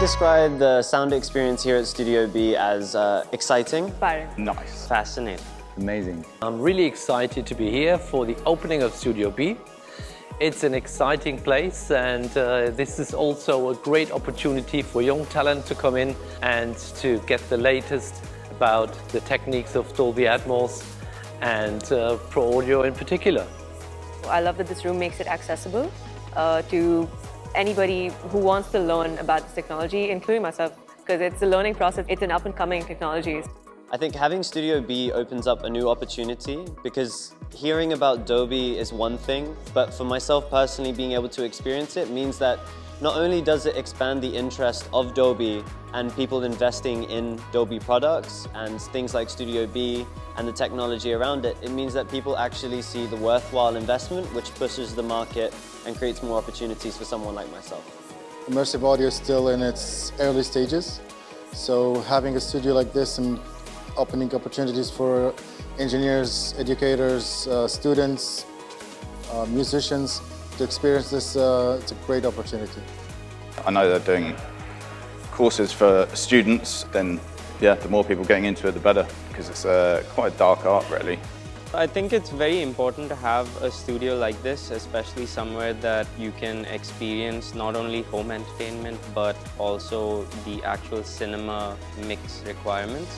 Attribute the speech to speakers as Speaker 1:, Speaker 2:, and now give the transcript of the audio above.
Speaker 1: describe the sound experience here at Studio B as exciting.
Speaker 2: Inspiring.
Speaker 3: Nice.
Speaker 4: Fascinating.
Speaker 3: Amazing.
Speaker 5: I'm really excited to be here for the opening of Studio B. It's an exciting place, and this is also a great opportunity for young talent to come in and to get the latest about the techniques of Dolby Atmos and Pro Audio in particular.
Speaker 2: I love that this room makes it accessible to anybody who wants to learn about this technology, including myself, because it's a learning process. It's an up-and-coming technology.
Speaker 1: I think having Studio B opens up a new opportunity because hearing about Dolby is one thing, but for myself personally, being able to experience it means that not only does it expand the interest of Dolby and people investing in Dolby products and things like Studio B and the technology around it, it means that people actually see the worthwhile investment, which pushes the market and creates more opportunities for someone like myself.
Speaker 6: Immersive audio is still in its early stages, so having a studio like this and opening opportunities for engineers, educators, students, musicians to experience this, it's a great opportunity.
Speaker 3: I know they're doing courses for students, then yeah, the more people getting into it, the better, because it's quite a dark art, really.
Speaker 4: I think it's very important to have a studio like this, especially somewhere that you can experience not only home entertainment, but also the actual cinema mix requirements.